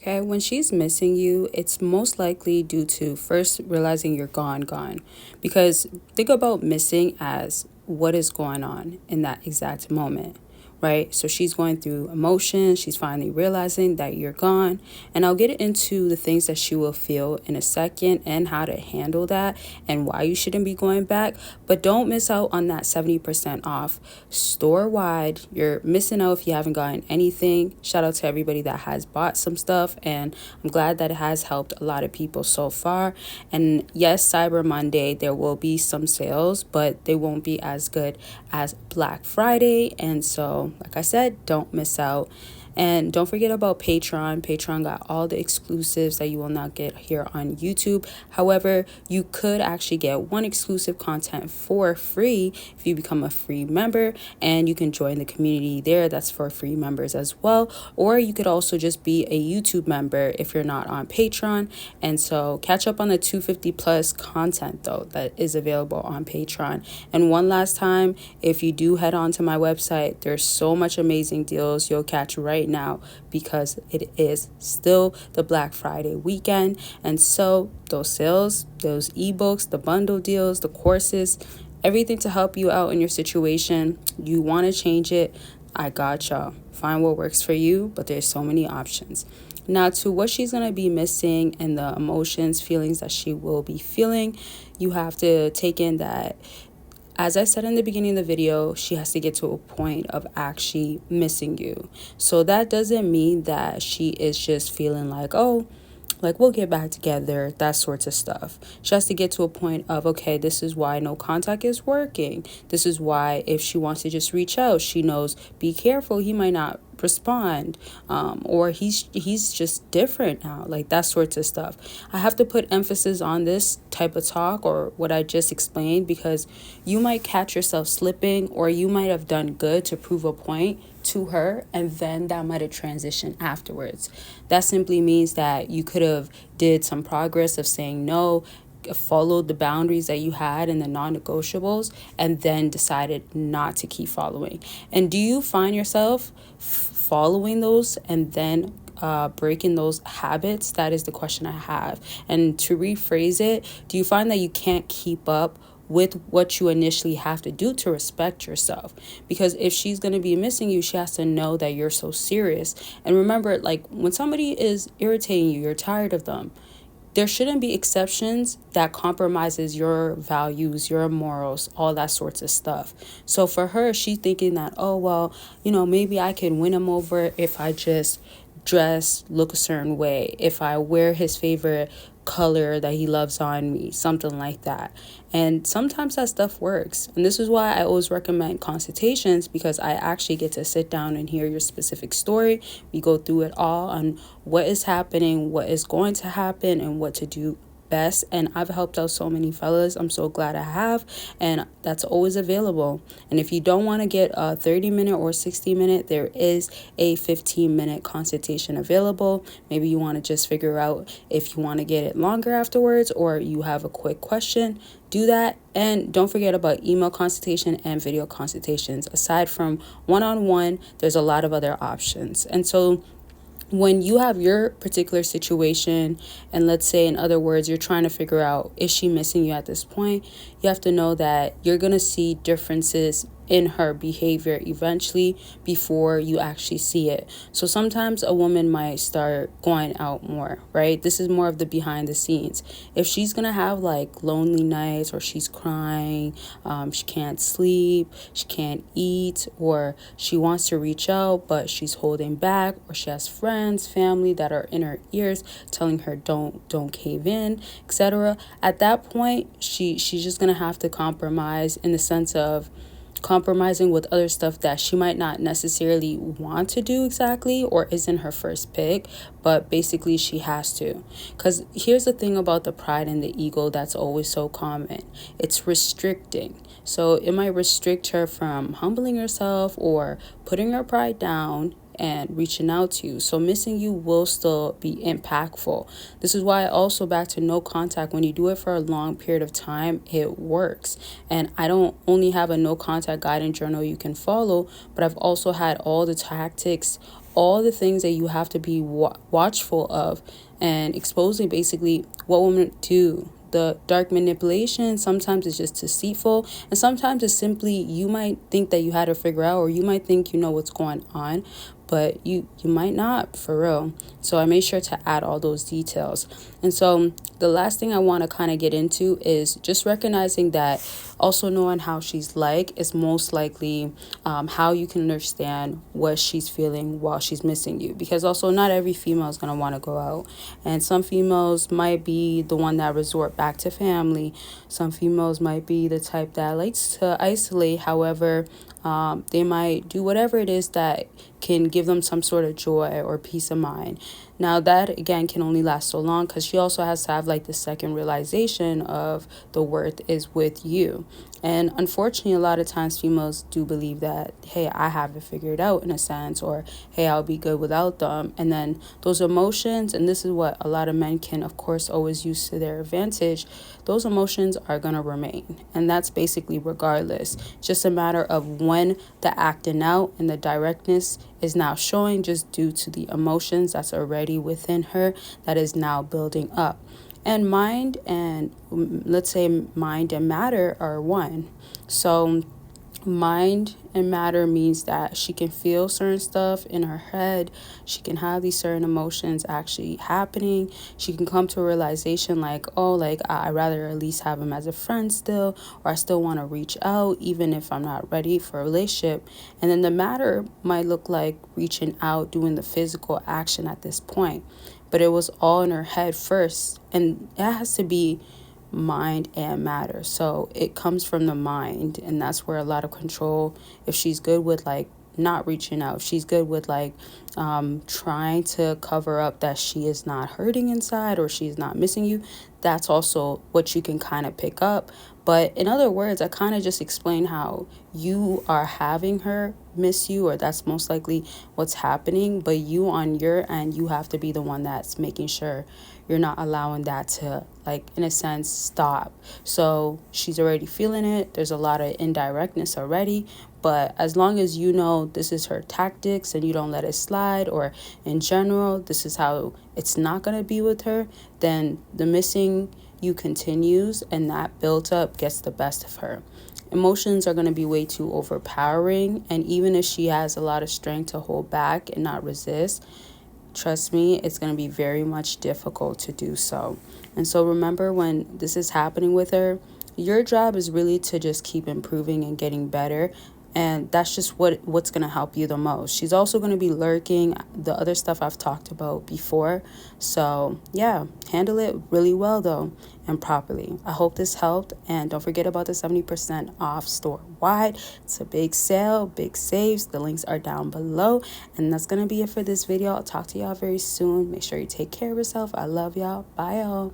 Okay, when she's missing you, it's most likely due to first realizing you're gone. Because think about missing as what is going on in that exact moment, right? So she's going through emotions, she's finally realizing that you're gone. And I'll get into the things that she will feel in a second and how to handle that and why you shouldn't be going back. But don't miss out on that 70% off store wide. You're missing out if you haven't gotten anything. Shout out to everybody that has bought some stuff, and I'm glad that it has helped a lot of people so far. And yes, Cyber Monday, there will be some sales, but they won't be as good as Black Friday. And so, like I said, don't miss out. And don't forget about Patreon. Patreon got all the exclusives that you will not get here on YouTube. However, you could actually get one exclusive content for free if you become a free member, and you can join the community there. That's for free members as well. Or you could also just be a YouTube member if you're not on Patreon. And so catch up on the 250 plus content though that is available on Patreon. And one last time, if you do head on to my website, there's so much amazing deals you'll catch right now because it is still the Black Friday weekend. And so those sales, those ebooks, the bundle deals, the courses, everything to help you out in your situation. You want to change it, I got y'all. Find what works for you, but there's so many options. Now, to what she's going to be missing and the emotions, feelings that she will be feeling, you have to take in that, as I said in the beginning of the video, she has to get to a point of actually missing you. So that doesn't mean that she is just feeling like, oh, like we'll get back together, that sorts of stuff. She has to get to a point of, okay, this is why no contact is working. This is why if she wants to just reach out, she knows, be careful, he might not respond, or he's just different now, like that sorts of stuff. I have to put emphasis on this type of talk or what I just explained because you might catch yourself slipping, or you might have done good to prove a point to her, and then that might have transitioned afterwards. That simply means that you could have did some progress of saying no, followed the boundaries that you had and the non-negotiables, and then decided not to keep following. And do you find yourself following those and then breaking those habits? That is the question I have. And to rephrase it, do you find that you can't keep up with what you initially have to do to respect yourself? Because if she's going to be missing you, she has to know that you're so serious. And remember, like when somebody is irritating you, you're tired of them, there shouldn't be exceptions that compromises your values, your morals, all that sorts of stuff. So for her, she's thinking that, oh, well, maybe I can win him over if I just dress, look a certain way, if I wear his favorite color that he loves on me, something like that. And sometimes that stuff works. And this is why I always recommend consultations, because I actually get to sit down and hear your specific story. We go through it all on what is happening, what is going to happen, and what to do best. And I've helped out so many fellas. I'm so glad I have, and that's always available. And if you don't want to get a 30-minute or 60-minute, there is a 15-minute consultation available. Maybe you want to just figure out if you want to get it longer afterwards, or you have a quick question. Do that. And don't forget about email consultation and video consultations. Aside from one-on-one, there's a lot of other options. And so when you have your particular situation, and let's say, in other words, you're trying to figure out, is she missing you at this point? You have to know that you're going to see differences in her behavior eventually before you actually see it. So sometimes a woman might start going out more, right? This is more of the behind the scenes. If she's gonna have like lonely nights, or she's crying, she can't sleep, she can't eat, or she wants to reach out but she's holding back, or she has friends, family that are in her ears telling her don't cave in, etc. At that point, she's just gonna have to compromise, in the sense of compromising with other stuff that she might not necessarily want to do exactly, or isn't her first pick, but basically she has to. Because here's the thing about the pride and the ego that's always so common: it's restricting. So it might restrict her from humbling herself or putting her pride down and reaching out to you. So missing you will still be impactful. This is why also, back to no contact, when you do it for a long period of time, it works. And I don't only have a no contact guidance journal you can follow, but I've also had all the tactics, all the things that you have to be watchful of, and exposing basically what women do. The dark manipulation sometimes is just deceitful, and sometimes it's simply you might think that you had to figure out, or you might think you know what's going on, but you might not, for real. So I made sure to add all those details. And so the last thing I want to kind of get into is just recognizing that also knowing how she's like is most likely how you can understand what she's feeling while she's missing you. Because also not every female is going to want to go out, and some females might be the one that resort back to family. Some females might be the type that likes to isolate. However, they might do whatever it is that can give them some sort of joy or peace of mind. Now, that again can only last so long, because she also has to have like the second realization of the worth is with you. And unfortunately, a lot of times females do believe that, hey, I have it figured out in a sense, or hey, I'll be good without them. And then those emotions, and this is what a lot of men can, of course, always use to their advantage, those emotions are going to remain. And that's basically regardless. It's just a matter of when the acting out and the directness is now showing, just due to the emotions that's already within her that is now building up. And mind and, let's say, mind and matter are one. So mind and matter means that she can feel certain stuff in her head. She can have these certain emotions actually happening. She can come to a realization like, oh, like I'd rather at least have him as a friend still, or I still want to reach out even if I'm not ready for a relationship. And then the matter might look like reaching out, doing the physical action at this point, but it was all in her head first, and it has to be mind and matter. So it comes from the mind, and that's where a lot of control, if she's good with like not reaching out, if she's good with like trying to cover up that she is not hurting inside or she's not missing you, that's also what you can kind of pick up. But in other words, I kind of just explained how you are having her miss you, or that's most likely what's happening. But you on your end, you have to be the one that's making sure you're not allowing that to, like, in a sense, stop. So she's already feeling it. There's a lot of indirectness already. But as long as you know this is her tactics and you don't let it slide, or in general, this is how it's not going to be with her, then the missing you continues, and that built up gets the best of her. Emotions are going to be way too overpowering, and even if she has a lot of strength to hold back and not resist, trust me, it's going to be very much difficult to do so. And so remember, when this is happening with her, your job is really to just keep improving and getting better. And that's just what's going to help you the most. She's also going to be lurking, the other stuff I've talked about before. So yeah, handle it really well though, and properly. I hope this helped. And don't forget about the 70% off store wide. It's a big sale, big saves. The links are down below. And that's going to be it for this video. I'll talk to y'all very soon. Make sure you take care of yourself. I love y'all. Bye y'all.